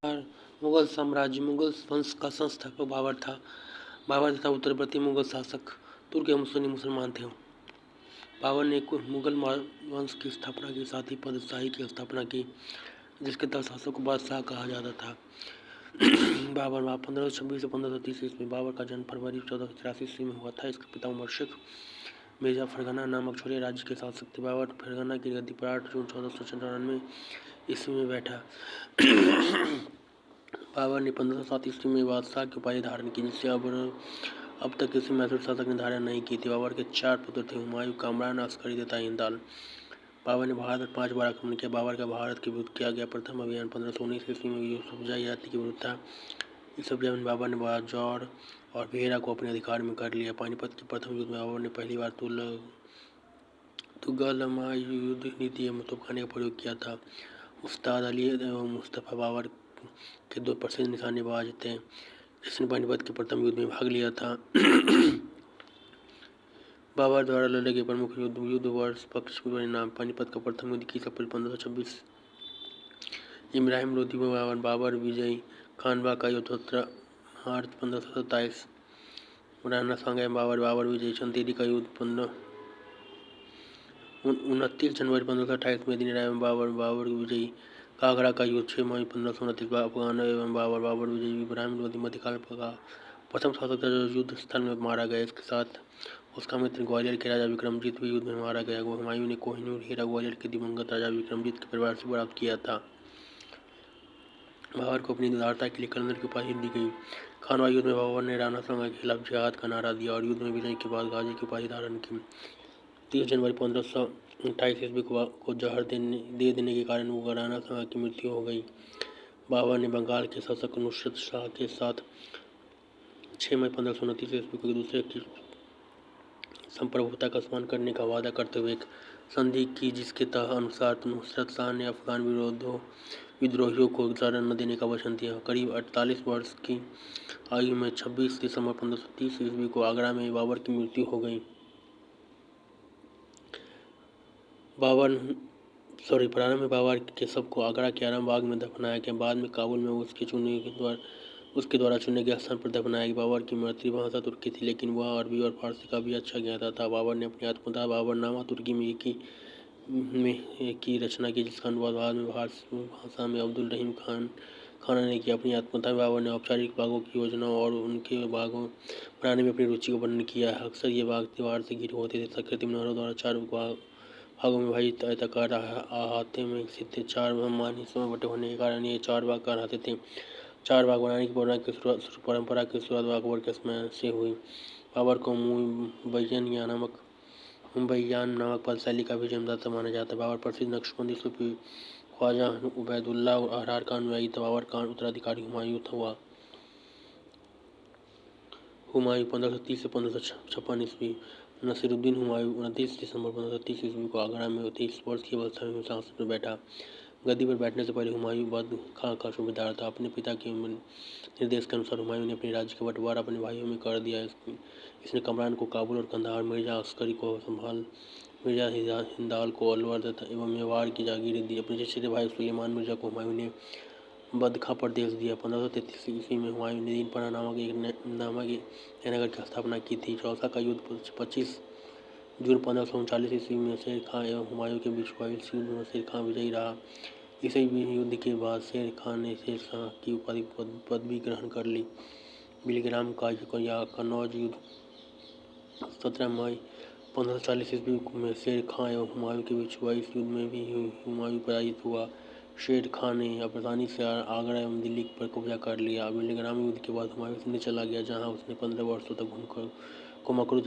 और मुगल साम्राज्य मुगल वंश का संस्थापक बाबर था। बाबर तथा उत्तरवर्ती मुगल शासक तुर्क एवं सुन्नी मुसलमान थे। बाबर ने मुगल वंश की स्थापना के साथ ही बादशाही की स्थापना की, जिसके तहत शासक को बादशाह कहा जाता था। बाबर 1526 से 1530 ईस्वी। बाबर का जन्म फरवरी 1483 ईस्वी में हुआ था। इसके पिता उमर शेख मिर्जा फरगना नामक छोटे राज्य के शासक थे। बाबर फरगना की गद्दी पर 8 जून 1494 ईस्वी में बैठा। बाबर ने 1507 ईस्वी में बादशाह की उपाधि धारण की, जिससे अब तक किसी मैसूर शासक ने धारण नहीं की थी। बाबर के 4 पुत्र थे, हुमायूं, कामरान, अस्करी तथा हिंदाल। बाबर ने भारत पर 5 बार आक्रमण किया। बाबर का भारत के विरुद्ध किया गया प्रथम अभियान 1519 ईस्वी में यूसुफजाई जाति के विरुद्ध था। इस अभियान में बाबर ने बाजौर और बेहरा को अपने अधिकार में कर लिया। पानीपत के प्रथम युद्ध में बाबर ने पहली बार तुगलमाई युद्ध नीति एवं तोपखाने का प्रयोग किया था। उस्ताद अली एवं मुस्तफा बाबर के 2 प्रसिद्ध निशानेबाज थे, जिसने पानीपत के प्रथम युद्ध में भाग लिया था। बाबर द्वारा लड़े गए प्रमुख युद्ध वर्ष पक्ष के परिणाम। पानीपत का प्रथम युद्ध 21 अप्रैल 1526। इब्राहिम लोधी में बाबर विजयी। खानवा का युद्ध 17 मार्च 1527। राणा सांगा बाबर विजयी। चंदेरी का युद्ध 29 जनवरी 1528 में मेदिनी राय में बाबर विजयी। कागड़ा का युद्ध 6 मई 1529। अफगानों एवं बाबर विजयी। इब्राहिम लोधी मध्यकाल का प्रथम शासक था जो युद्ध स्थल में मारा गया। इसके साथ उसका मित्र ग्वालियर के राजा विक्रमजीत भी युद्ध में मारा गया। हुमायूं ने कोहिनूर हीरा ग्वालियर के दिवंगत राजा विक्रमजीत के परिवार से प्राप्त किया था। बाबर को अपनी उदारता के लिए कलंदर की उपाधि दी गई। खानवा युद्ध में बाबर ने राणा सांगा के खिलाफ जिहाद का नारा दिया और युद्ध में विजय के बाद गाजी की उपाधि धारण की। 30 जनवरी 1528 ईस्वी को जहर दे देने के कारण राणा सांगा की मृत्यु हो गई। बाबर ने बंगाल के शासक नुसरत शाह के साथ 6 मई 1529 ईस्वी को दूसरे की संप्रभुता का सम्मान करने का वादा करते हुए एक संधि की, जिसके अनुसार नुसरत शाह ने अफगान विद्रोहियों को शरण न देने का वचन दिया। करीब 48 वर्ष की आयु में 26 दिसंबर 1530 ईस्वी को आगरा में बाबर की मृत्यु हो गई। प्रारंभ में बाबर के शव को आगरा के आराम बाग में दफनाया गया। बाद में काबुल में उसके द्वारा चुने गए स्थान पर दफनाया गया। बाबर की मातृभाषा तुर्की थी, लेकिन वह अरबी और फारसी का भी अच्छा ज्ञाता था। बाबर ने अपनी आत्मकथा बाबरनामा तुर्की में की रचना की, जिसका अनुवाद बाद में फारसी भाषा में अब्दुल रहीम खाना ने किया। अपनी आत्मकथा में बाबर ने औपचारिक बागों की योजना और उनके बागों बनाने में अपनी रुचि का वर्णन किया है। अक्सर ये बाग दीवार से घिरे होते थे। संस्कृति मनोहरों द्वारा 4 भागों में विभाजित आयताकार अहाते में स्थित थे। 4 समान हिस्सों में बटे होने के कारण ये 4 भाग कहलाते थे। 4 भाग बनाने की परंपरा की शुरुआत अकबर के समय से हुई। बाबर को मुबैयान नामक पदशैली का भी जन्मदाता माना जाता है। बाबर प्रसिद्ध नक्शबंदी सूफी ख्वाजा उबैदुल्ला अहरार का अनुयायी था। बाबर का उत्तराधिकारी हुमायूं हुआ। हुमायूं 1530 से 1556 ईस्वी। नसीरुद्दीन हुमायूं 29 दिसंबर 1530 ईस्वी को आगरा में 23 वर्ष की अवस्था में सिंहासन पर बैठा। गद्दी पर बैठने से पहले हुमायूं बद खां का सूबेदार था। अपने पिता के निर्देश के अनुसार हुमायूं ने अपने राज्य का बंटवारा अपने भाइयों में कर दिया। इसने कमरान को काबुल और कंधार, मिर्जा अस्करी को संभाल, मिर्जा हिंदाल को अलवर एवं मेवाड़ की जागीरें दी। अपने चचेरे भाई सुलेमान मिर्जा को हुमायूं ने बदखा प्रदेश दिया। 1533 ईस्वी में हुमायूं ने दीनपना नामक एक नगर की स्थापना की थी। चौसा का युद्ध 25 जून 1539 ईस्वी में शेर खां एवं हुमायूं के बीच हुआ। इस युद्ध में शेर खां विजयी रहा। इसी युद्ध के बाद शेर खां ने शेर शाह की पदवी ग्रहण कर ली। बिलग्राम का या कन्नौज युद्ध 17 मई 1540 ईस्वी में शेर खां एवं हुमायूं के बीच हुआ। इस युद्ध में भी हुमायूं पराजित हुआ। शेर खां ने आसानी से आगरा एवं दिल्ली पर कब्जा कर लिया। बिलग्राम युद्ध के बाद हुमायूं सिंध चला गया, जहां उसने 15 वर्षों तक कुमकरू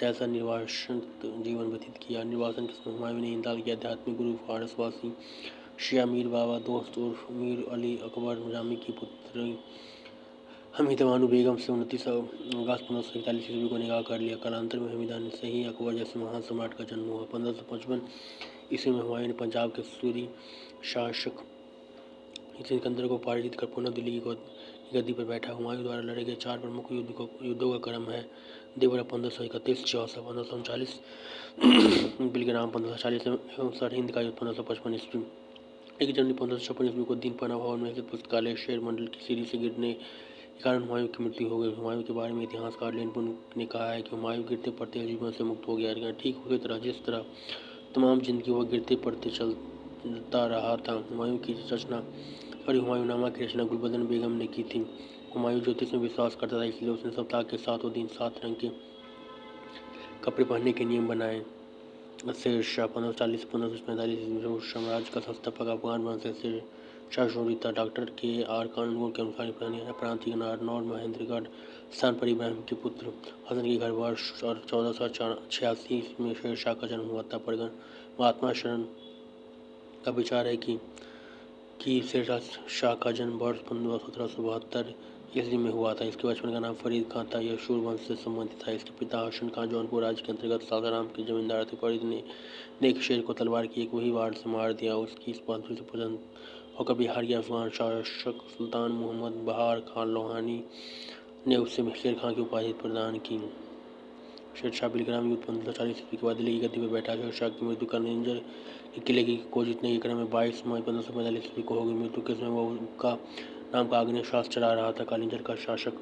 जैसा निर्वासन जीवन व्यतीत किया। निर्वासन के समय हुमायूं ने हिंदाल के आध्यात्मिक गुरु फारसवासी शिया मीर बाबा दोस्त उर्फ मीर अली अकबर जामी की पुत्री हमीदा बानो बेगम से 29 अगस्त 1541 ईस्वी को निकाह कर लिया। कालांतर में हमीदा से ही अकबर जैसे महान सम्राट का जन्म हुआ। 1555 ईस्वी में हुमायूं ने पंजाब के सूरी शासक सिकंदर को पराजित कर पुनः दिल्ली की गद्दी पर बैठा। हुमायूं द्वारा लड़े गए 4 प्रमुख युद्धों का क्रम है: देवरा 1531, चौसा 1539, बिलग्राम 1540 एवं सरहिंद का युद्ध 1555 ईस्वी। 1 जनवरी 1556 को दिन पनाह भवन में स्थित पुस्तकालय शेर मंडल की सीढ़ी से गिरने के कारण हुमायूं की मृत्यु हो गई। हुमायूं के बारे में इतिहासकार लेनपुन ने कहा है कि हुमायूं गिरते पड़ते जीवन से मुक्त हो गया, ठीक उसी तरह जिस तरह तमाम जिंदगी वह गिरते पड़ते चलता रहा था। हुमायूंनामा की रचना गुलबदन बेगम ने की थी। हुमायूं ज्योतिष में विश्वास करता था, इसलिए उसने सप्ताह के 7 दिन 7 रंग के कपड़े पहनने के नियम बनाए। शेर शाह 1540 से 1545 साम्राज्य का संस्थापक अफगान वंश से शेर शाह शूरी था। Doctor KR. कानून के अनुसार प्रांतीय नारनौर महेंद्रगढ़ स्थान पर इब्राहिम के पुत्र हसन के घर वर्ष 1486 में शेर शाह का जन्म हुआ था। महात्मा शरण का विचार है कि शेर शाह का जन्म वर्ष 1772 ईस्वी में हुआ था। इसके बचपन का नाम फरीद खां था। यह शूर वंश से संबंधित था। इसके पिता हसन खां जौनपुर राज्य के अंतर्गत सासाराम के जमींदार थे। फरीद ने एक शेर को तलवार की एक वही वार से मार दिया। उसकी इस बहादुरी से प्रसन्न होकर बिहार के अफगान शासक सुल्तान मोहम्मद बहार खान लोहानी ने उसे शेर खां की उपाधि प्रदान की। शेर शाह बिलग्राम युद्ध 1540 ईस्वी के बाद दिल्ली की गद्दी पर बैठा। शेर शाह की मृत्यु कालिंजर के किले की खोज जीतने के क्रम में 22 मई 1545 ईस्वी को हो गई। मृत्यु के समय वह उनका नाम का आग्नेय शास्त्र चला रहा था। कालिंजर का शासक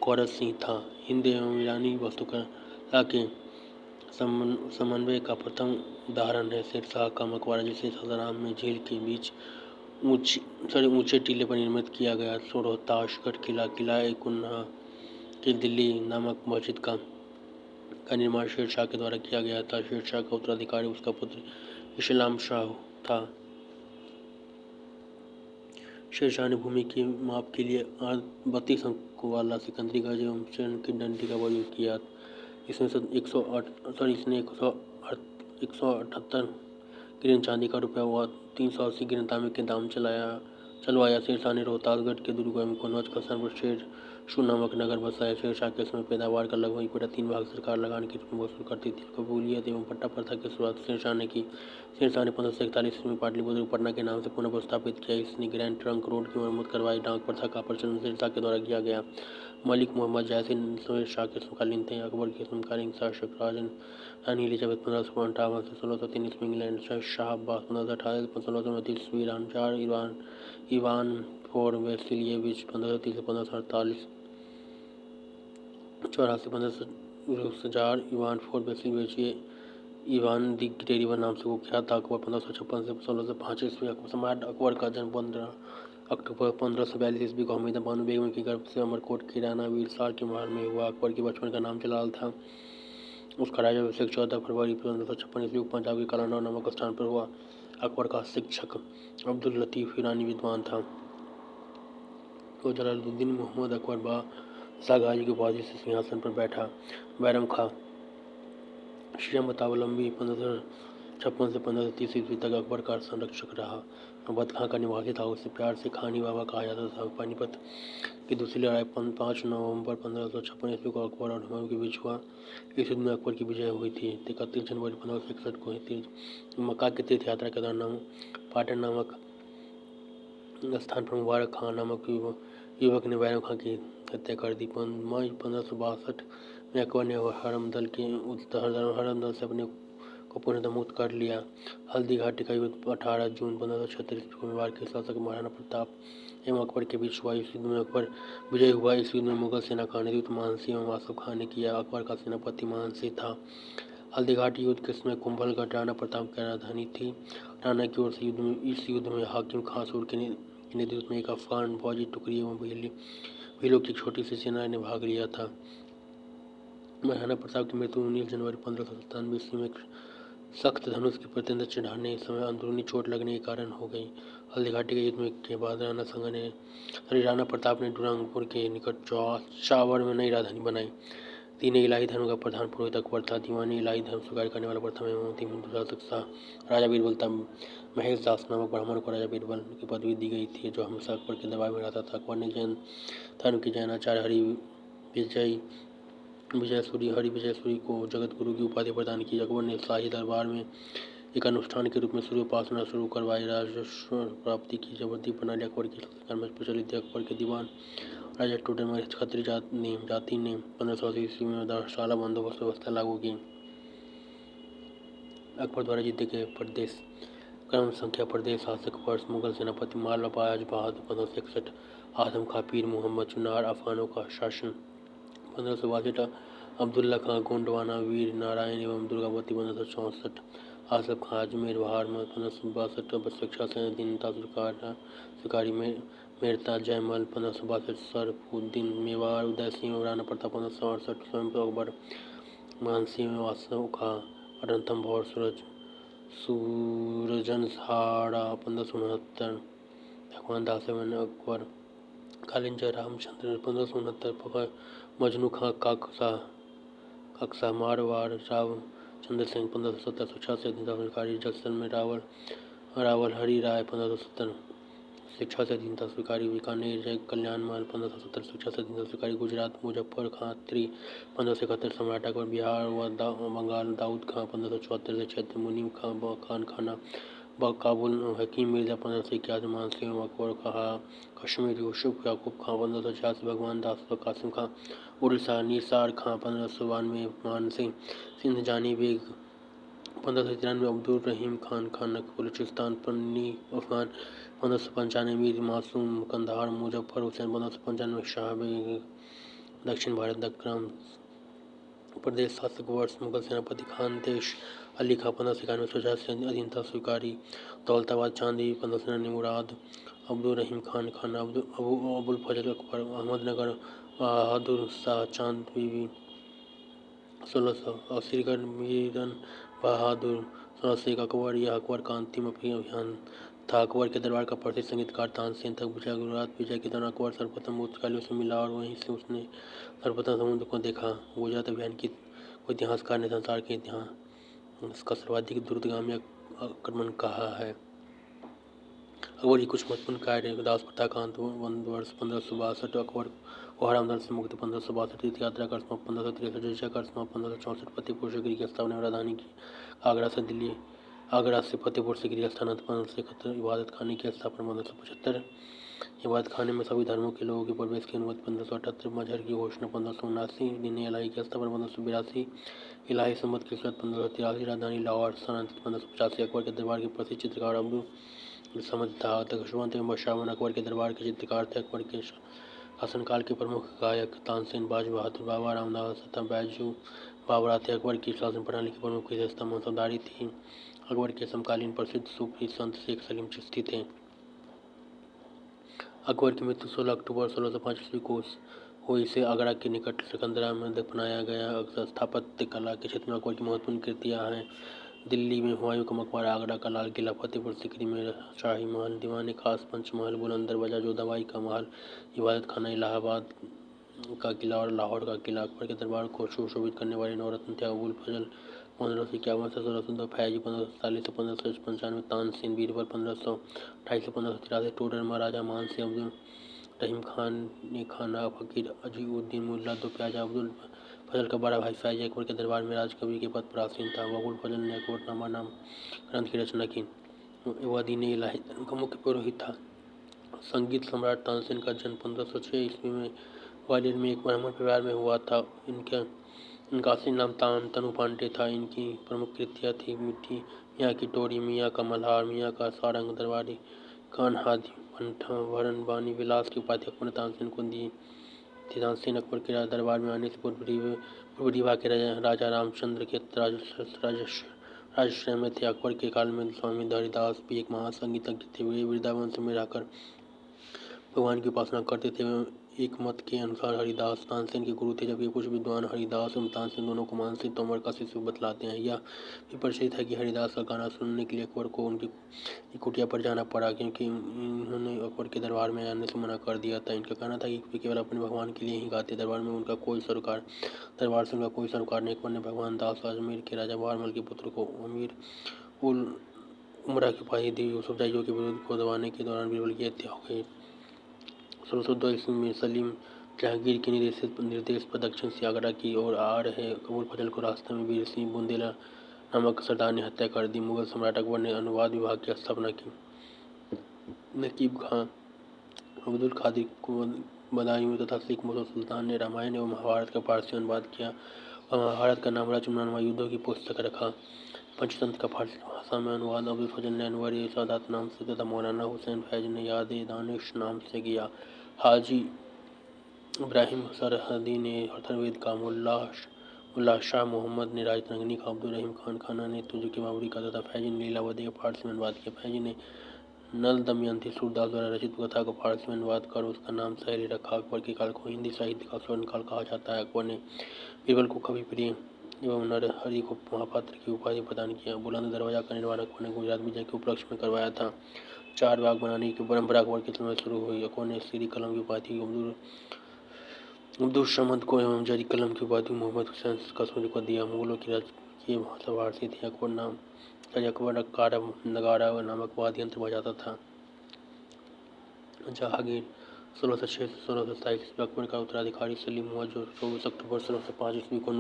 कौरत सिंह था। हिंद एवं ईरानी वास्तुकला के समन्वय का प्रथम उदाहरण है शेर शाह का मकबरा, जिसे सासाराम में झील के बीच ऊंचे टीले पर निर्मित किया गया। रोहतासगढ़ किला कुन्हा की दिल्ली नामक मस्जिद का निर्माण शेर शाह के द्वारा किया गया था। शेर शाह का उत्तराधिकारी उसका पुत्र इस्लाम शाह था। शेर शाह ने भूमि के माप के लिए 32 अंकों वाला सिकंदरी गज एवं स्वर्ण की डंडी का प्रयोग किया। इसने 178 गिरन चांदी का रुपया व 380 गिरन तांबे के दाम चलवाया। शेर शाह ने रोहतासगढ़ के दुर्ग एवं कन्नौज का स्थान पर शेरशू नामक नगर बसाया। शेर शाह के समय पैदावार का लगभग 3 भाग सरकार लगान के रूप में वसूल करती थी। कबूलियत एवं पट्टा प्रथा की शुरुआत शेर शाह ने की। शेर शाह ने 1541 ईस्वी में पाटलिपुत्र को पटना के नाम से पुनः स्थापित किया। इसने ग्रैंड ट्रंक रोड की मरम्मत करवाई। डाक प्रथा का प्रचलन शेर शाह के द्वारा किया गया। मलिक मोहम्मद जैसे शेर शाह के समकालीन थे। अकबर के समकालीन शासक रानी एलिजाबेथ 1558 से 1603 ईस्वी, इंग्लैंड शाह अब्बास 1518 से 1629 ईस्वी, Iran tsar Ivan four Vasilyevich 1530 से 1548 रूस tsar Ivan four Vasilyevich Ivan the terrible नाम से कुख्यात था। अकबर 1556 से 1605 ईस्वी। सम्राट अकबर का जन्म 15 अक्टूबर 1542 ईस्वी को हमीदा बानो बेगम के गर्भ से अमरकोट के राणा वीरसार के महल में हुआ। अकबर के बचपन का नाम जलाल था। उसका राज्याभिषेक 14 फरवरी 1556 ईस्वी को पंजाब के कलानौर नामक स्थान पर हुआ। अकबर का शिक्षक अब्दुल लतीफ ईरानी विद्वान था। तो जलालुद्दीन मोहम्मद अकबर बादशाह गाजी की उपाधि से सिंहासन पर बैठा। बैरम खां शियामतावलंबी 1556 से 1530 ईस्वी तक अकबर का संरक्षक रहा। बद खां का निवासी था। उसे प्यार से खानी बाबा कहा जाता था। पानीपत की दूसरी लड़ाई 5 नवंबर 1556 ईस्वी को अकबर और हुमायूं के बीच हुआ। इस युद्ध में अकबर की विजय हुई थी। 31 जनवरी 1561 को मक्का की तीर्थ यात्रा के दौरान पाटन नामक स्थान पर मुबारक खां नामक युवक ने बैरम खां की हत्या कर दी। मई 1562 में अकबर ने हरमदल से अपने को पूर्णतः मुक्त कर लिया। हल्दी घाटी का युद्ध 18 जून 1536 को मेवाड़ के शासक महाराणा प्रताप एवं अकबर के बीच हुआ। इस युद्ध में अकबर विजयी हुआ। इस युद्ध में मुगल सेना का नेतृत्व मानसिंह एवं आसफ खां ने किया। अकबर का सेनापति मानसिंह था। हल्दी घाटी युद्ध के समय कुंभलगढ़ राणा प्रताप की राजधानी थी। राणा की ओर से इस युद्ध में हाकिम खां सूर के नेतृत्व में एक अफगान फौजी टुकड़ी एवं भीलों की छोटी सी सेना ने भाग लिया था। महाराणा प्रताप की मृत्यु 19 जनवरी 1597 ईस्वी में सख्त धनुष की प्रतिद्वंद चढ़ाने समय अंदरूनी चोट लगने के कारण हो गई। हल्दी घाटी के युद्ध के बाद राणा प्रताप ने डूरंगपुर के निकट चावर में नई राजधानी बनाई। तीन इलाही धर्म का प्रधान पुरोहित अकबर था। दीवानी इलाही धर्म स्वीकार करने वाला प्रथम एवं अंतिम हिंदू शासक शाह राजा बीरबल था। महेश दास नामक ब्राह्मण को राजा बीरबल की पदवी दी गई थी, जो हमेशा अकबर के दबाव में रहता था। अकबर ने जैन धर्म के जैनाचार्य हरि विजय सूरी को जगत गुरु की उपाधि प्रदान की। अकबर ने शाही दरबार में एक अनुष्ठान के रूप में सूर्य उपासना शुरू करवाई। राजस्व प्राप्ति की जबरदस्ती प्रणाली अकबर के शासनकाल में प्रचलित थी। अकबर के दीवान राजा टोडरमल खत्री जाति ने 1580 ईस्वी में धर्मशाला बंदोबस्त व्यवस्था लागू की। अकबर द्वारा जीते गए प्रदेश क्रम संख्या प्रदेश शासक वर्ष मुगल सेनापति मालवा बाज बहादुर 1561 आजम खां पीर मोहम्मद चुनार अफगानों का शासन 1562 अब्दुल्ला खां गोंडवाना वीर नारायण एवं दुर्गावती 1564 आसफ खां अजमेर बहार में 1562 शिक्षा से दीनता स्वीकारी मेरता जयमल 1562 सरफुद्दीन मेवाड़ उदय सिंह राणा प्रताप 1568 स्वयं अकबर मानसिंह वासव खां रणथंभ और सूरजनहाड़ा 1569 भगवान दास एवं अकबर कालिंजर रामचंद्र 1569 मजनू खां काकसा मारवाड़ राव चंद्र सिंह 1570 शिक्षा से अधिकारी जैसलमेर रावल हरि राय 1570 शिक्षा से अधीनता स्वीकारी बीकानेर जय कल्याण माल 1570 शिक्षा से अधीनता स्वीकारी गुजरात मुजफ्फर खां त्री 1571 सम्राट अकबर बिहार व बंगाल दाऊद खां 1574 से क्षेत्र मुनीम खान खाना काबुल हकीम मिर्जा 1581 मानसिंह अकबर कहा कश्मीर यूसुफ याकूब खां 1586 भगवान दास कासिम खां उड़ीसा निसार खां 1592 मानसिंह सिंध जानी बेग 1593 अब्दुल रहीम खान खानक बलूचिस्तान पन्नी अफगान 1595 मीर मासूम कंधार मुजफ्फर हुसैन 1595 शाह बेग दक्षिण भारत क्रम प्रदेश शासक वर्ष मुगल सेनापति खान देश अली खां 1591 सुजह से अधीनता स्वीकारी दौलताबाद चांदी 1599 मुराद अब्दुल रहीम खान खाना अबुल फजल अकबर अहमदनगर बहादुर शाह चांद बीबी 1600 श्रीगढ़ मीरन बहादुर 1601 अकबर यह अकबर का अंतिम अभियान था। अकबर के दरबार का प्रसिद्ध संगीतकार तानसेन तक गुजरात विजय के दौरान अकबर सर्वप्रथम उत्कलियों से मिला और वहीं से उसने सर्वप्रथम समुद्र को देखा। गुजरात अभियान की को इतिहासकार ने संसार के इतिहास का सर्वाधिक दूरगामी आक्रमण कहा है। अकबर की कुछ महत्वपूर्ण कार्य दास प्रथा का अंत वर्ष 1562 अकबर को हरामदल से मुक्ति 1562 तीर्थ यात्रा का समाप्त 1563 जजिया का समाप्त 1564 फतेहपुर सीकरी की स्थापना राजधानी की आगरा से फतेहपुर सीकरी का स्थानांतरण 1571 इबादत खाने की स्थापना 1575 इबादत खाने में सभी धर्मों के लोगों के प्रवेश की अनुमति 1578 मजहर की घोषणा 1579 दिन इलाही की स्थापना 1582 इलाही सम्मत की शुरुआत 1583 राजधानी लाहौर स्थानांतरित 1585 अकबर के दरबार के प्रसिद्ध चित्रकार अब्दुल समद दशवंत एवं बशावन अकबर के दरबार के चित्रकार थे। अकबर के शासनकाल के प्रमुख गायक तानसेन बाज बहादुर बाबा रामदास तथा बैजू बाबरा थे। अकबर की शासन प्रणाली की प्रमुख विशेषता मनसबदारी थी। अकबर के समकालीन प्रसिद्ध सूफी संत शेख सलीम चिश्ती थे। अकबर की मृत्यु 16 अक्टूबर 1605 ईस्वी को हुई से आगरा के निकट सिकंदरा में दफनाया गया। स्थापत्य कला के क्षेत्र में अकबर की महत्वपूर्ण कृतियाँ हैं। दिल्ली में हुमायूं का मकबरा, आगरा का लाल किला, फतेहपुर सीकरी में शाही महल, दीवान खास पंचमहल, बुलंद दरवाजा जोधाबाई का महल, इबादत खाना, इलाहाबाद का किला और लाहौर का किला। अकबर के दरबार को सुशोभित करने वाले नवरत्न थे अबुल फजल 1551 से 1602, फैजी 1547 से 1595, तानसेन बीरबल 1528 से 1583, टोडर महाराजा मान सिंह, अब्दुल रहीम खान ने खाना फकीर अजीउद्दीन मुल्ला दो प्याजा अब्दुल फजल का बड़ा भाई फैजी अकबर के दरबार में राजकवि के पद पर आसीन था। अबुल फजल ने अकबरनामा नाम ग्रंथ की रचना की। वह दीन इलाही धर्म का मुख्य पुरोहित था। संगीत सम्राट तानसेन का जन्म 1506 ईस्वी में ग्वालियर में एक ब्राह्मण परिवार में हुआ था। इनका असली नाम तनु पांडे था। इनकी प्रमुख कृतियाँ थी मियाँ की टोरी, मियाँ का मल्हार, मियाँ का सारंग, दरबारी कान्हादी, भरण बानी विलास की उपाधि अकबर ने तानसेन को दी थी। तानसेन अकबर के दरबार में आने से पूर्व रीवा के राजा रामचंद्र के राजश्रय में थे। अकबर के काल में स्वामी हरिदास भी एक महान संगीतज्ञ थे। वे वृंदावन में रहकर भगवान की उपासना करते थे। एक मत के अनुसार हरिदास तानसेन के गुरु थे, जबकि कुछ विद्वान हरिदास एवं तानसेन दोनों को मानसिंह तोमर का शिष्य बतलाते हैं। यह भी प्रचलित है कि हरिदास का गाना सुनने के लिए अकबर को उनकी कुटिया पर जाना पड़ा, क्योंकि इन्होंने अकबर के दरबार में आने से मना कर दिया था। इनका कहना था कि वे केवल अपने भगवान के लिए ही गाते। दरबार से उनका कोई सरोकार नहीं। अकबर ने भगवान दास अजमेर के राजा बहारमल के पुत्र को अमीर उल उमरा की उपाधि दी। यूसुफजैयों के विरुद्ध को दबाने के दौरान बीरबल की हत्या हो गई। 1602 ईस्वी में सलीम जहांगीर के निर्देश पर दक्षिण से आगरा की ओर आ रहे अबुल फजल को रास्ते में वीर सिंह बुंदेला नामक सरदार ने हत्या कर दी। मुगल सम्राट अकबर ने अनुवाद विभाग की स्थापना की। नकीब खां, अब्दुल कादिर बदायूं तथा शेख मुहम्मद सुल्तान ने रामायण एवं महाभारत का फारसी अनुवाद किया और महाभारत का नाम राजकुमार युद्धों की पुस्तक रखा। पंचतंत्र का फारसी भाषा में अनुवाद अबुल फजल ने अनवर ए सादात नाम से तथा मौलाना हुसैन फैज ने याद ए दानिश नाम से किया। हाजी इब्राहिम सरहदी ने अथर्ववेद का, मुल्ला शाह मोहम्मद ने राजतरंगिणी का, अब्दुल रहीम खान खाना ने तुर्की की बाबरी का तथा फैजी ने लीलावती का फारसी में अनुवाद किया। फैजी ने नल दमयंती सूरदास द्वारा रचित कथा को फारसी में अनुवाद कर उसका नाम सहेली रखा। अकबर के काल को हिंदी साहित्य का स्वर्णकाल कहा जाता है। अकबर ने बीरबल को कवि प्रिय एवं नरहरि को महापात्र की उपाधि प्रदान किया। बुलंद दरवाजा का निर्माण अकबर ने गुजरात विजय के उपलक्ष्य में करवाया था। 4 बाग बनाने की परंपरा अकबर के समय शुरू हुई। अकबर ने सीरी कलम की उपाधि अब्दुल समद को एवं जरी कलम की उपाधि मोहम्मद हुसैन कश्मीरी को दिया। मुगलों की राजकीय भाषा फारसी थी। अकबर नगारा नामक वाद्य यंत्र बजाता था। जहांगीर 1606 से 1627 ईस्वी अकबर का उत्तराधिकारी सलीम हुआ, जो 24 अक्टूबर 1605 ईस्वी को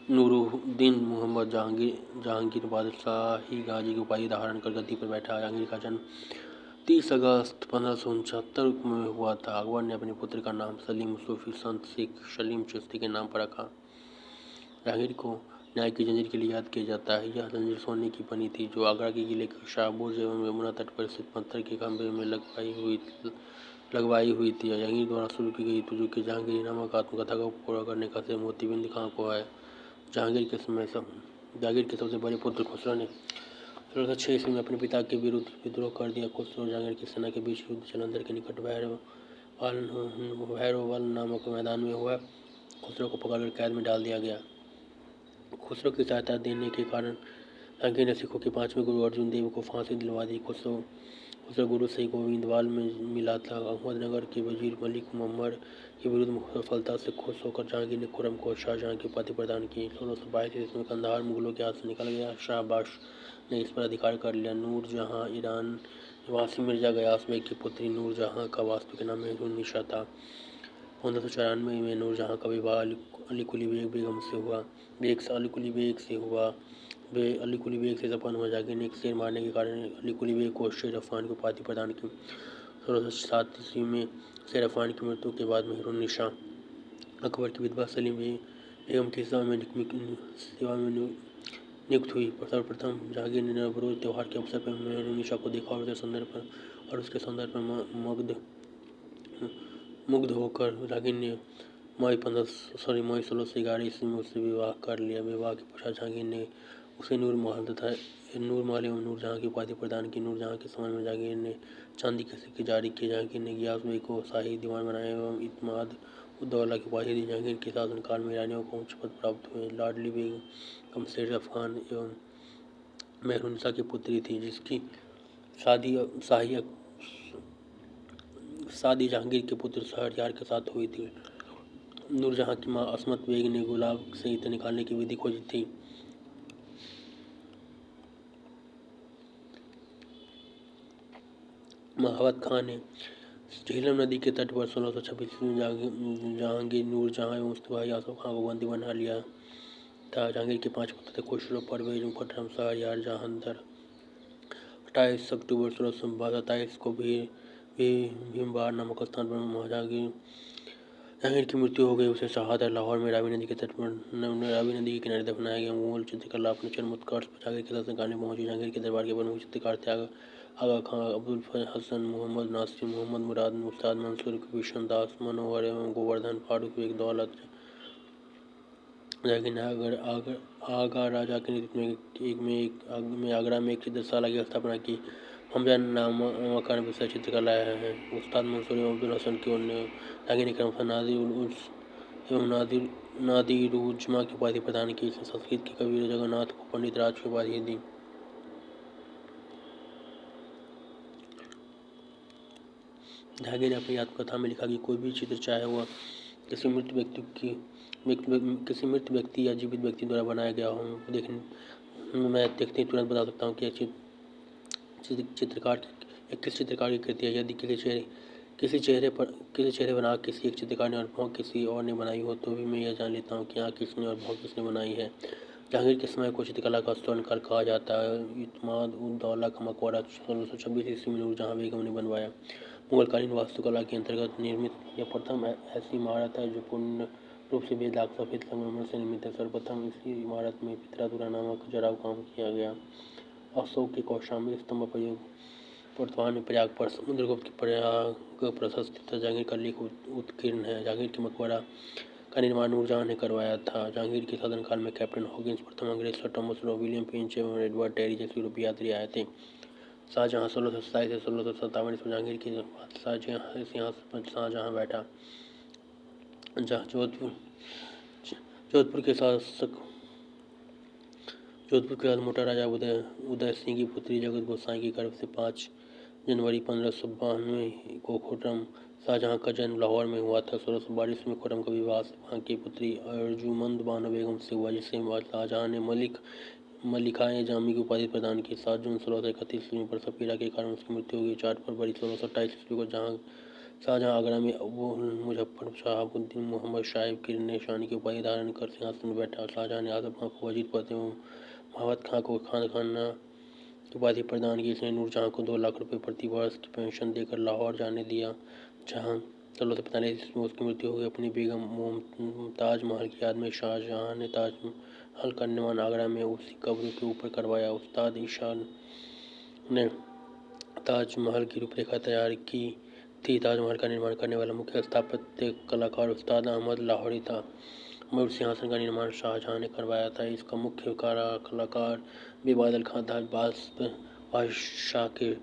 नूरुद्दीन मोहम्मद जहांगीर बादशाही गाजी की उपाधि धारण कर गद्दी पर बैठा। जहांगीर का जन्म 30 अगस्त 1569 में हुआ था। अकबर ने अपने पुत्र का नाम सलीम सूफी संत शेख सलीम चिश्ती के नाम पर रखा। जहांगीर को न्याय की जंजीर के लिए याद किया जाता है। यह जंजीर सोने की बनी थी, जो आगरा के किले के शाहबुर्ज एवं यमुना तट पर स्थित पत्थर के खंभे में लगवाई हुई थी। जहांगीर द्वारा शुरू की गई जो कि जहांगीर नामक आत्मकथा को पूरा करने का श्रेय मोतीबिंद खां को है। जहांगीर के सबसे बड़े पुत्र खुसरो ने 1606 ईस्वी में अपने पिता के विरुद्ध विद्रोह कर दिया। खुसरो और जहांगीर की सेना के बीच युद्ध जालंधर के निकट भैरवल नामक मैदान में हुआ। खुसरो को पकड़कर कैद में डाल दिया गया। खुसरो की सहायता देने के कारण जहांगीर ने सिखों के 5वें गुरु अर्जुन देव को फांसी दिलवा दी। खुसरो गुरु से गोविंदवाल में मिला था। अहमदनगर के वजीर मलिक मुअम्मर के विरुद्ध सफलता से खुश होकर जहांगीर ने खुर्रम को शाहजहां की उपाधि प्रदान की। 1622 ईस्वी में कंधार मुगलों के हाथ से निकल गया। शाहबाश ने इस पर अधिकार कर लिया। नूरजहां ईरान निवासी मिर्जा गयास बेग की पुत्री नूरजहां का वास्तविक नाम मेहरुन्निसा था। 1594 में नूरजहां का विवाह अली कुली बेग से हुआ। अली कुली बेग से संपन्न हुआ। जहांगीर ने एक शेर मारने के कारण अली कुली बेग को शेर अफगान की उपाधि प्रदान की। 1607 ईस्वी में शेर अफगान की मृत्यु के बाद मेहरुन्निसा अकबर की विधवा सलीम बेगम की सेवा में नियुक्त हुई। सर्वप्रथम जहांगीर ने नवरोज त्योहार के अवसर पर मेहरुन्निसा को देखा और उसके सौंदर्य पर मुग्ध होकर जहांगीर ने मई 1611 ईस्वी में उससे विवाह कर लिया। विवाह के पश्चात जहांगीर ने उसे नूरमहल एवं नूरजहां की उपाधि प्रदान की। नूरजहां के समय में जहांगीर ने चांदी के सिक्के जारी किए। जहांगीर ने गियास बेग को शाही दीवान बनाया एवं इत्माद उद्दौला की उपाधि दी। जहांगीर के शासनकाल में ईरानियों को उच्च पद प्राप्त हुए। लाडली बेगम शेर अफगान एवं मेहरुन्निसा की पुत्री थी, जिसकी शादी जहांगीर के पुत्र शहरयार के साथ हुई थी। नूरजहां की मां असमत बेग ने गुलाब से इत्र निकालने की विधि खोजी थी। महावत खां ने झेलम नदी के तट पर 1626 ईस्वी में जहांगीर, नूरजहां एवं उसके भाई आसफ खां को बंदी बना लिया था। जहांगीर के 5 पुत्र थे: खुसरो, परवेज, मुकर्रम, शहरयार, जहांदर। 28 अक्टूबर 1627 को भीमबार नामक स्थान पर जहांगीर की मृत्यु हो गई। उसे शहादत लाहौर में रावी नदी के किनारे दफनाया गया। मुगल चित्रकला अपने चरमोत्कर्ष पर जहांगीर के शासनकाल में पहुंची। जहांगीर के दरबार के प्रमुख चित्रकार थे आगा खां, अबुल हसन, मोहम्मद नासिर, मोहम्मद मुराद, उस्ताद मंसूर, विष्णु दास, मनोहर एवं गोवर्धन, फारूक बेग, दौलत। जहांगीर ने आगा राजा के नेतृत्व में आगरा में एक चित्रशाला की स्थापना की। हमजा नामाकरण विषय चित्रकला है। उस्ताद मंसूर एवं अब्दुल हसन की ओर जहांगीर ने क्रमशः नादिर एवं नादिरुज्जमा की उपाधि प्रदान की। इसने संस्कृत के कवि जगन्नाथ को पंडित राज की उपाधि दी। जहांगीर ने अपनी आत्मकथा में लिखा कि कोई भी चित्र, चाहे वह किसी मृत व्यक्ति या जीवित व्यक्ति द्वारा बनाया गया हो, मैं देखते ही तुरंत बता सकता हूँ कि किस चित्रकार की कृति है। यदि किसी चेहरे पर आँख किसी एक चित्रकार ने और भौं किसी और ने बनाई हो, तो भी मैं यह जान लेता हूँ कि आँख किसने और भौं किसने बनाई है। जहांगीर के समय को चित्रकला का स्वर्णकाल कहा जाता है। इत्माद उद दौला का मकबरा 1626 ईस्वी में नूरजहां बेगम ने बनवाया। मुगलकालीन वास्तुकला के अंतर्गत निर्मित यह प्रथम ऐसी इमारत है जो रूप से बेदाग सफ़ेद संगमरमर से निर्मित है। सर्वप्रथम इसी इमारत में पित्रादुरा नामक जराव काम किया गया। अशोक के कौशाम्बी स्तंभ का प्रयोग वर्तमान में प्रयाग पर समुद्रगुप्त की प्रयाग प्रशस्त तथा जहांगीर का लेख उत्कीर्ण है। जहांगीर के मकबरा का निर्माण नूरजहां ने करवाया था। जहांगीर के शासनकाल में कैप्टन हॉकिंस प्रथम अंग्रेज सर थॉमस रो, विलियम पेंच एवं एडवर्ड टेरी जैसे यूरोपीय यात्री आए थे। शाहजहां 1627 से 1657 ईस्वी जहांगीर के बादशाह सिंहासन पर शाहजहां बैठा। जोधपुर के शासक मोटा राजा उदय सिंह की पुत्री जगत गोसाई के गर्भ से 5 जनवरी 1592 को खुर्रम शाहजहां का जन्म लाहौर में हुआ था। 1622 में खुर्रम का विवाह वहां की पुत्री अर्जुमंद बानो बेगम से हुआ, जिसे शाहजहां ने मलिका-ए-जामी की उपाधि प्रदान की। 7 जून 1631 ईस्वी पर सपीड़ा के कारण उसकी मृत्यु हो गई। 4 फरवरी 1628 ईस्वी को शाहजहां आगरा में अबू मुजफ्फर शहाबुद्दीन मुहम्मद साहिब की निशानी की उपाधि धारण कर सिंहासन पर बैठा। शाहजहां ने आजम खां को वजीर पद एवं महावत खां को खाना की उपाधि प्रदान की। इसने नूरजहां को 2 लाख रुपये प्रति वर्ष की पेंशन देकर लाहौर जाने दिया, जहां 1645 ईस्वी में उसकी मृत्यु हो गई। अपनी बेगम मुमताज महल की याद में शाहजहां ने ताजमहल का निर्माण आगरा में उसी कब्र के ऊपर करवाया। उस्ताद ईशान ने ताजमहल की रूपरेखा तैयार की थी। ताजमहल का निर्माण करने वाला मुख्य स्थापत्य कलाकार उस्ताद अहमद लाहौरी था। मयूर सिंहासन का निर्माण शाहजहां ने करवाया था। इसका मुख्य कलाकार भी बादल खां था। बादशाह के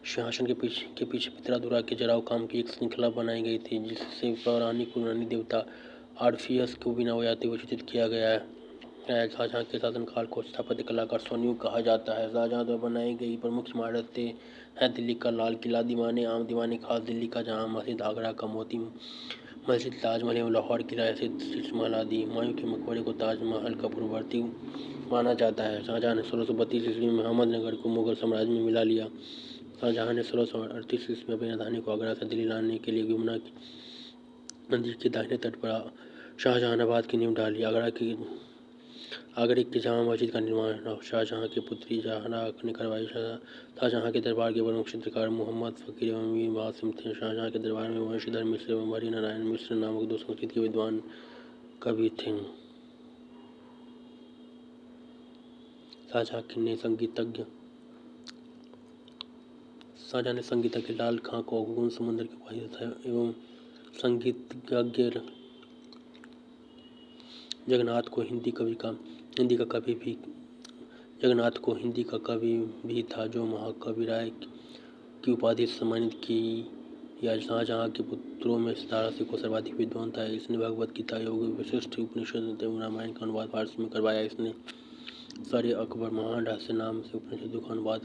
सिंहासन के पीछे पित्रादुरा के जराव काम की एक श्रृंखला बनाई गई थी, जिससे पौराणिक यूनानी देवता ऑर्फियस को बिना बजाते हुए चित्रित किया गया है। शाहजहां के शासनकाल को स्थापत्य कलाकार स्वर्णयुग कहा जाता है। शाहजहां द्वारा बनाई गई प्रमुख इमारतें हैं दिल्ली का लाल किला, दीवाने खास दिल्ली का जामा मस्जिद, आगरा का मोती मस्जिद, ताजमहल एवं लाहौर की रियासत शीश महल आदि। हुमायूं के मकबरे को ताजमहल का पूर्ववर्ती माना जाता है। शाहजहां ने 1632 ईस्वी में अहमदनगर को मुगल साम्राज्य में मिला लिया। शाहजहां ने 1638 ईस्वी में अपनी राजधानी को आगरा से दिल्ली लाने के लिए यमुना नदी के दाहिने तट पर शाहजहानाबाद की नींव डाली। आगरे की जामा मस्जिद का निर्माण शाहजहां की पुत्री जहरा ने करवाई। शाहजहां के दरबार के प्रमुख चित्रकार मोहम्मद फकीर एवं मीर वासिम थे। शाहजहां के दरबार में वंशीधर मिश्र एवं हरि नारायण मिश्र नामक 2 संस्कृत के विद्वान कवि थे। शाहजहां ने संगीतज्ञ लाल खां को गुण समुद्र की उपाधि तथा एवं संगीतज्ञ जगन्नाथ को हिंदी का कवि भी था, जो महाकवि राय की उपाधि से सम्मानित की। या शाहजहां के पुत्रों में दारा सिकोह सर्वाधिक विद्वान था। इसने भगवद गीता, योग, वशिष्ठ उपनिषद एवं रामायण का अनुवाद फारसी में करवाया। इसने सर-ए-अकबर महान रहस्य नाम से उपनिषदों का अनुवाद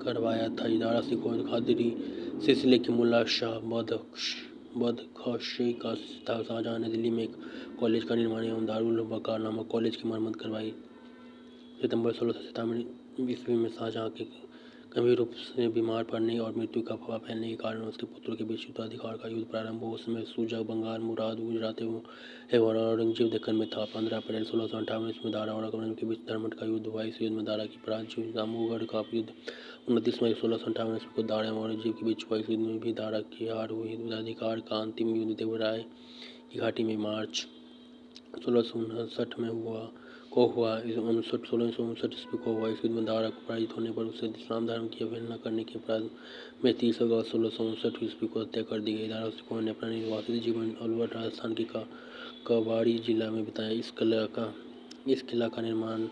करवाया था। दारा सिकोह कादरी सिलसिले के मुल्ला शाह बदख्शी का था। शाहजहां ने दिल्ली में एक कॉलेज का निर्माण एवं दारुल बकार नामक कॉलेज की मरम्मत करवाई। सितंबर 1697 ईस्वी में शाहजहां के गंभीर रूप से बीमार पड़ने और मृत्यु का अफवाह फैलने के कारण उसके पुत्रों के बीच उत्तराधिकार का युद्ध प्रारंभ हुआ। उस समय सूजा बंगाल, मुराद गुजरात एवं औरंगजेब दक्कन में था। 15 अप्रैल 1658 ईस्वी में दारा और औरंगजेब के बीच धर्मठ का युद्ध हुआ। इस युद्ध में दारा की पराजय हुई। दामोगढ़ का युद्ध 29 मई 1658 ईस्वी को दारा एवं औरंगजेब के बीच हुआ। इस युद्ध में भी दारा की हार हुई। उत्तराधिकार का अंतिम युद्ध देवराय की घाटी में मार्च 1659 में हुआ। 1659 ईस्वी को हुआ। इस युद्ध में दारा को पराजित होने पर उसे इस्लाम धर्म की अवहेलना करने के अपराध में 30 अगस्त 1659 ईस्वी को हत्या कर दी गई। दारा सिकोह ने अपना निर्वासित जीवन अलवर राजस्थान के कबाड़ी जिला में बिताया। इस किला का निर्माण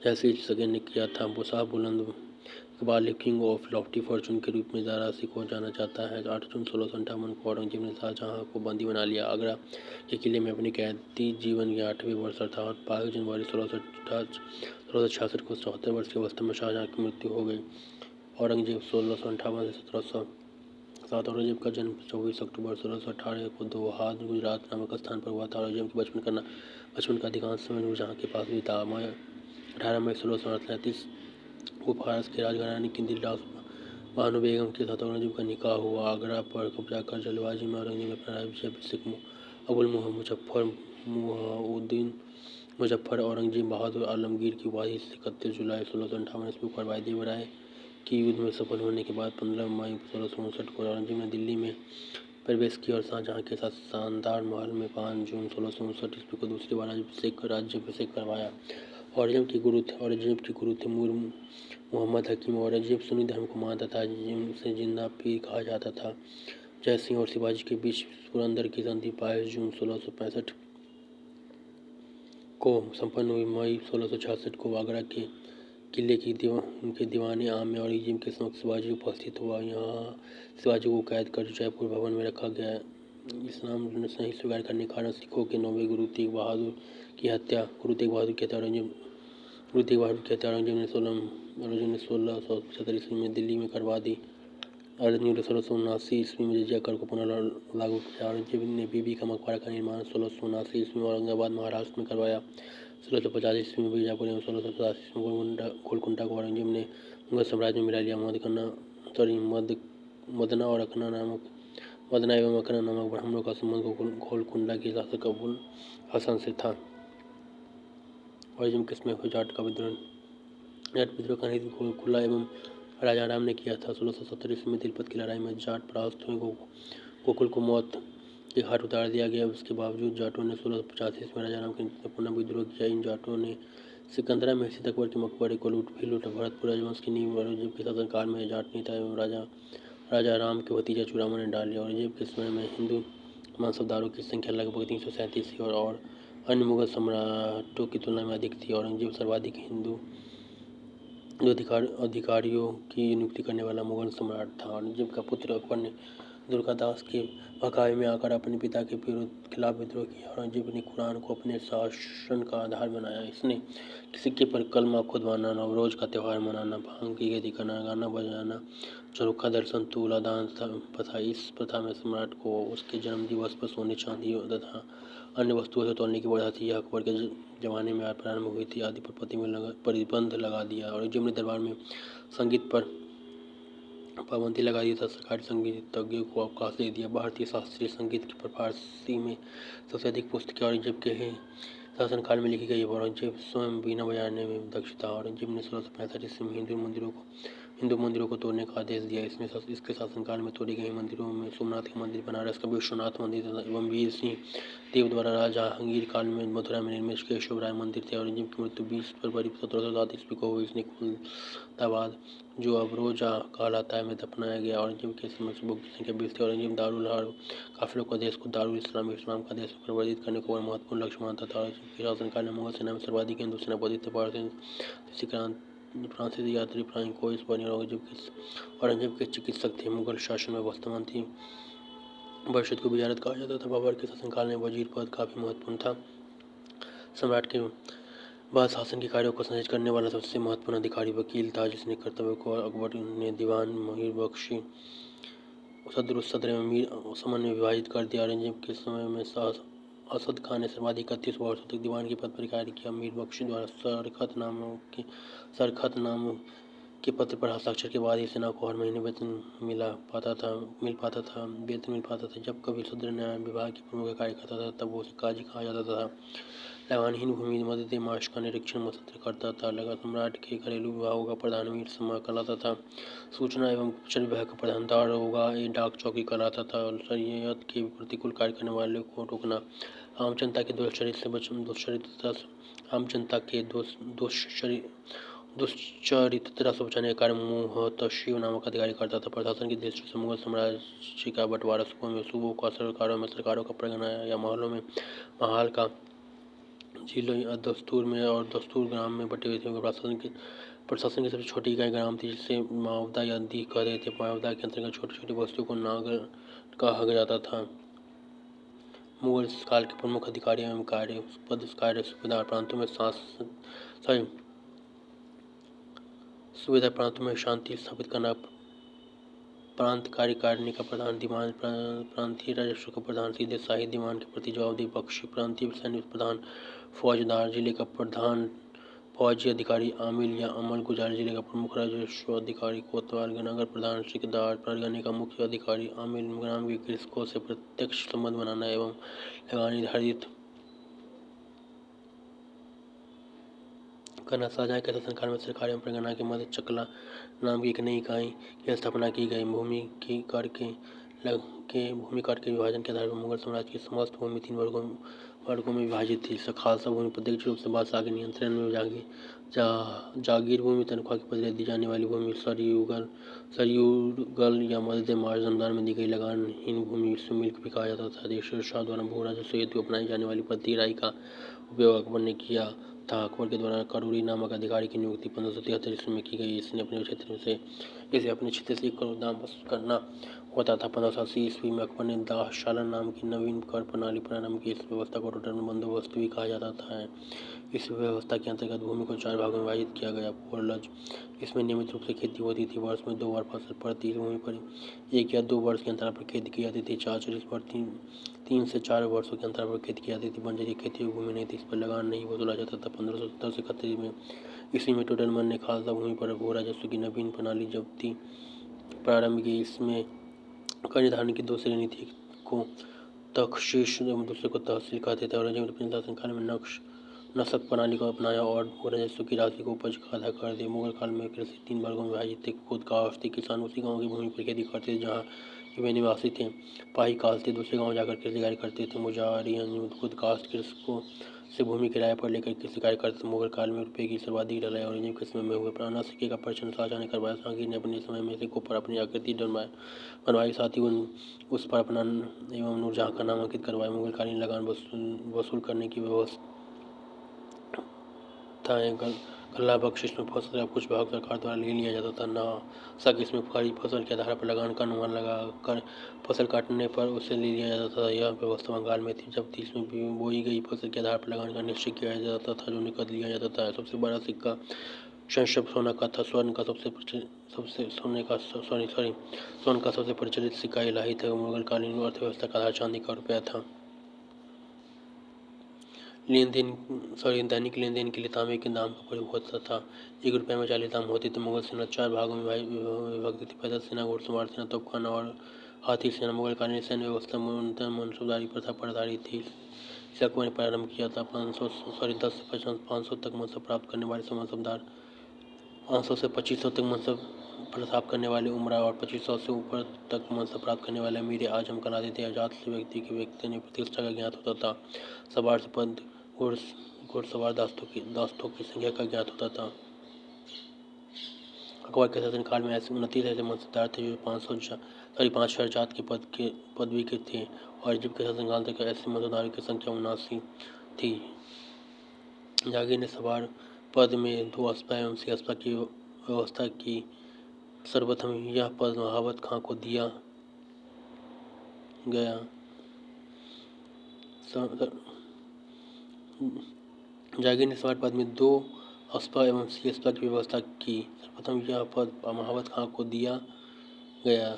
जयसिंह सगेन ने किया था। शाह बुलंद Iqbal king of Lofty Fortune के रूप में दारा सिकोह जाना जाता है। 8 जून 1658 को औरंगजेब ने शाहजहां को बंदी बना लिया। आगरा के किले में अपने कैदी जीवन के 8वें वर्ष अर्थात 22 जनवरी 1666 को 74 वर्ष की अवस्था में शाहजहां की मृत्यु हो गई। औरंगजेब 1658 से 1707। औरंगजेब का जन्म 24 अक्टूबर 1618 को दोहाद गुजरात नामक स्थान पर हुआ था। औरंगजेब के बचपन का अधिकांश समय नूरजहां के पास बीता। 18 मई 1638 को फारस के राजघराने की दिलदास बानो बेगम के साथ औरंगजेब का निकाह हुआ। आगरा पर कब्जा कर जल्दबाजी में औरंगजेब ने अपना राज्याभिषेक अबुल मुजफ्फर औरंगजेब बहादुर आलमगीर की उपाधि से 31 जुलाई 1658 ईस्वी को करवाई। देवराय की युद्ध में सफल होने के बाद 15 मई 1659 को औरंगजेब ने दिल्ली में प्रवेश किया और शाहजहाँ के साथ शानदार महल में 5 जून 1659 ईस्वी को दूसरी बार राज्याभिषेक करवाया। औरंगजेब के गुरु थे मोहम्मद हकीम। औरंगजेब सुन्नी धर्म को मानता था, जिसे जिंदा पीर कहा जाता था। जय सिंह और शिवाजी के बीच पुरंदर की संधि 22 जून 1665 को संपन्न हुई। मई 1666 को आगरा के किले की दीवाने आम में औरंगजेब के समक्ष शिवाजी उपस्थित हुआ। यहाँ शिवाजी को कैद कर जयपुर भवन में रखा गया। इस्लाम नहीं स्वीकार करने के कारण सिखों के 9वें गुरु तेग बहादुर की हत्या औरंगजेब ने 1675 ईस्वी में दिल्ली में करवा दी। औरंगजेब ने 1679 ईस्वी में जजिया कर को पुनः लागू किया। औरंगजेब ने बीबी का मकबरा का निर्माण 1679 ईस्वी में औरंगाबाद महाराष्ट्र में करवाया। 1650 ईस्वी में बीजापुर एवं 1687 ईस्वी में गोलकुंडा को औरंगजेब ने मुगल साम्राज्य में मिला लिया। मदना एवं अकना नामक ब्राह्मणों का संबंध गोलकुंडा के शासक अबुल हसन से था। औरंगजेब किसमें हुए जाट विद्रोह का नेतृत्व खुला एवं राजाराम ने किया था। 1670 ईस्वी में तिलपत की लड़ाई में जाट परास्त हुए। गोकुल को मौत के घाट उतार दिया गया। उसके बावजूद जाटों ने 1685 ईस्वी में राजाराम के नेतृत्व में पुनः विद्रोह किया। इन जाटों ने सिकंदरा में स्थित अकबर के मकबरे को लूटा। भरतपुर राजवंश की नींव औरंगजेब के शासनकाल में जाट नेता एवं राजा राम के भतीजा चूड़ामन ने डाल लिया। औरंगजेब के समय में हिंदू मानसबदारों की संख्या लगभग 337 थी और अन्य मुगल सम्राटों की तुलना में अधिक थी। औरंगजेब सर्वाधिक हिंदू अधिकारियों की नियुक्ति करने वाला मुगल सम्राट था। औरंगजेब का पुत्र अकबर ने दुर्गादास के भकावे में आकर अपने पिता के खिलाफ विद्रोह किया। औरंगजेब ने कुरान को अपने शासन का आधार बनाया। इसने सिक्के पर कलमा खुदवाना, नवरोज का त्यौहार मनाना, भांग की खेती करना, गाना बजाना, चरखा दर्शन, तूला दान प्रथा। इस प्रथा में सम्राट को उसके जन्म दिवस पर सोने, चांदी तथा अन्य वस्तुओं से तौलने की बढ़ा थी। यह अकबर के जमाने में प्रारंभ हुई थी। आदि पर प्रतिबंध लगा दिया। औरंगजेब ने दरबार में संगीत पर पाबंदी लगा दी था। सरकारी संगीतज्ञों को अवकाश दे दिया। भारतीय शास्त्रीय संगीत की फारसी में सबसे अधिक पुस्तकें औरंगजेब के शासनकाल में लिखी गई। औरंगजेब स्वयं बीना बजाने में दक्ष था। औरंगजेब ने 1665 ईस्वी में हिंदू मंदिरों को तोड़ने का आदेश दिया। इसके शासनकाल में तोड़े गए मंदिरों में सोमनाथ का मंदिर, बनारस का विश्वनाथ मंदिर एवं वीर सिंह देव द्वारा राजा जहांगीर काल में मथुरा में निर्मित केशव राय मंदिर थे। औरंगजेब की मृत्यु 20 फरवरी 1707 ईस्वी को हुई। इसने खुलदाबाद, जो अब रोजा कहलाता है, में दफनाया गया। औरंगजेब के समय लोगों की संख्या 20 थी। औरंगजेब दारुल हर्ब काफिलों का देश को दारुल इस्लाम का देश में परिवर्तित करने को महत्वपूर्ण लक्ष्य मानता था। औरंगजेब के शासनकाल में मुगल सेना में सर्वाधिक हिंदू सेनापति थे। फ्रांसीसी यात्री फ्रांकोइस बनी औरंगजेब के चिकित्सक थे। मुगल शासन में वर्तमान थी बरशत को विजारत कहा जाता था। बाबर के शासनकाल में वजीर पद काफी महत्वपूर्ण था। सम्राट के बाद शासन के कार्यों को संचालित करने वाला सबसे महत्वपूर्ण अधिकारी वकील था, जिसने कर्तव्य को अकबर ने दीवान, मीर बख्शी, सदर एवं मीर समन में विभाजित कर दिया। औरंगजेब के समय में असद खान ने सर्वाधिक 31 वर्षों तक दीवान के पद पर कार्य किया। मीर बख्शी द्वारा सरखत नाम के पत्र पर हस्ताक्षर के बाद ही सेना को हर महीने वेतन मिल पाता था। जब कभी सदर न्याय विभाग के प्रमुख कार्य करता था, तब उसे काजी कहा जाता था। लगानहीन भूमि मध्य मार्श का निरीक्षण सत्र करता था। सम्राट के घरेलू विभागों का प्रधान मीर समा कहलाता था। सूचना एवं गुप्तचर विभाग का प्रधान दारोगा डाक चौकी कहलाता था। शरीयत के प्रतिकूल कार्य करने वाले को रोकना, आम जनता के दुष्चरित्रता से बचाने का कार्य मुहतशिम नामक अधिकारी करता था। प्रशासन की दृष्टि से मुगल साम्राज्य का बंटवारा सूबों का सरकारों का परगना या महल का जिलों या दस्तूर ग्राम में बटे हुए थे। प्रशासन की सबसे छोटी इकाई ग्राम थी, जिसे मावदा या दी कहते थे। मावदा के अंतर्गत छोटी छोटी बस्तियों को नागर कहा जाता था। मुगल काल के प्रमुख अधिकारी एवं सुबेदार प्रांतों में शांति स्थापित करना, प्रांत कार्यकारिणी का प्रधान, दीवान प्रांतीय राजस्व का प्रधान, सीधे शाही दीवान के प्रति जवाबदेही बख्शी, प्रांतीय सैन्य प्रधान, फौजदार, जिले का प्रधान फौजी अधिकारी, आमिल या अमल गुजार, जिले का प्रमुख राजस्व अधिकारी, कोतवाल, नगर प्रधान, ठेकेदार, परगने का मुख्य अधिकारी, आमिल, ग्राम के कृषकों से प्रत्यक्ष संबंध बनाना एवं लगान निर्धारित करना। शाहजहाँ के शासनकाल में सरकार एवं परगना के मध्य चकला नाम की एक नई इकाई की स्थापना की गई। भूमि की कर के के भूमि काट के विभाजन के आधार पर मुगल साम्राज्य की समस्त भूमि 3 वर्गों में विभाजित थी। खालसा भूमि प्रत्यक्ष रूप से बादशाह के नियंत्रण में जागीर भूमि, तनख्वाह के बदले दी जाने वाली भूमि, सरयूगल या मध्य मार्च जमींदार में दी गई लगानहीन भूमि, इसमें मिल्क भी कहा जाता था। देशर शाह द्वारा भू राजस्व हेतु अपनाई जाने वाली प्रति राई का उपयोग अकबर ने किया था। अकबर के द्वारा करूरी नामक अधिकारी की नियुक्ति 1573 ईस्वी में की गई। इसने अपने क्षेत्र से 1 करोड़ दाम वसूल करना होता था। 1580 ईस्वी में अकबर ने दाहशाला नाम की नवीन कर प्रणाली प्रारंभ की। इस व्यवस्था को टोटल बंदोबस्त भी कहा जाता था। इस व्यवस्था के अंतर्गत भूमि को 4 भागों में विभाजित किया गया। फोरलज, इसमें नियमित रूप से खेती होती थी। वर्ष में 2 बार फसल पड़ती। इस भूमि पर 1 या 2 वर्ष के अंतराल पर खेती की जाती थी। चाचर, इस पर 3 से 4 वर्षों के अंतराल पर खेती की जाती थी। बंजर खेती हुई भूमि नहीं थी, इस पर लगान नहीं वसूला जाता था। 1570 से 31 ईस्वी में टोडरमल ने खालसा भूमि पर भू राजस्व की नवीन प्रणाली जब्ती प्रारंभ की। इसमें कर निर्धारण की 2 श्रेणी थी, को तखशीश एवं दूसरे को तहसील कहते थे। औरंगजेब ने अपने शासनकाल में नसक प्रणाली को अपनाया और भू राजस्व की राशि को उपज का आधा कर दिया। मुगल काल में कृषि 3 वर्गों में विभाजित थे। खुद काश्ती किसान उसी गांव की भूमि पर खेती करते थे जहां के वे निवासी थे। पाही काश्ती दूसरे गांव जाकर कृषि कार्य करते थे। मुजारियन खुद काश्त कृषकों से भूमि किराए पर लेकर कृषि कार्य करते थे। मुगल काल में रुपये की सर्वाधिक ढलाई औरंगजेब के समय में हुए। पुराना सिक्के का परीक्षण शाहजहां ने करवाया। जहांगीर ने अपने समय में सिक्कों पर अपनी आकृति बनवाई, साथ ही उस पर अपना एवं नूरजहां का नाम अंकित करवाया। मुगल कालीन लगान वसूल करने की व्यवस्थाएं गल्ला बख्शिश में फसल या कुछ भाग सरकार द्वारा ले लिया जाता था। नासक, इसमें खरीफ फसल के आधार पर लगान का अनुमान लगाकर फसल काटने पर उसे ले लिया जाता था। यह व्यवस्था बंगाल में थी। जब 30 में बोई गई फसल के आधार पर लगान का निश्चय किया जाता था, जो नकद लिया जाता था। सबसे बड़ा सिक्का संशव सोना का था। स्वर्ण का सबसे प्रचलित सिक्का इलाही था। मुगल कालीन अर्थव्यवस्था का आधार चांदी का रुपया था। दैनिक लेन देन के लिए तांबे के दाम का प्रयोग होता था। 1 रुपये में 40 दाम होते थे। मुगल सेना 4 भागों में विभक्त थी। पैदल सेना, घुड़सवार सेना, तोपखाना और हाथी सेना। मुगल कालीन सैन्य व्यवस्था मनसूबदारी प्रथा पर आधारित थी। इसे अकबर ने प्रारंभ किया था। 10 से 500 तक मनसब प्राप्त करने वाले मनसबदार, 500 से 2500 तक मनसब प्राप्त करने वाले उमरा और 2500 से ऊपर तक मनसब प्राप्त करने वाले अमीर आजम कहलाते थे। आजाद से व्यक्ति ने प्रतिष्ठा का ज्ञात होता था। सवार से पद, घुड़सवार दास्तों की संख्या का ज्ञात होता था। अकबर के शासनकाल में ऐसे 29 ऐसे मनसबदार थे जो 5,000 जात के पदवी के थे। और जब के शासनकाल तक ऐसे मनसबदारों की संख्या 79 थी। जागीर ने सवार पद में 2 अस्पा एवं सिहस्पा की व्यवस्था की। सर्वप्रथम यह पद महावत खां को दिया गया। जागीर ने सवार पद में 2 अस्पा एवं सिहस्पा की व्यवस्था की। सर्वप्रथम यह पद महावत खां को दिया गया।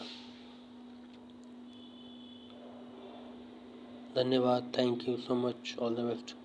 धन्यवाद। Thank you so much. All the best.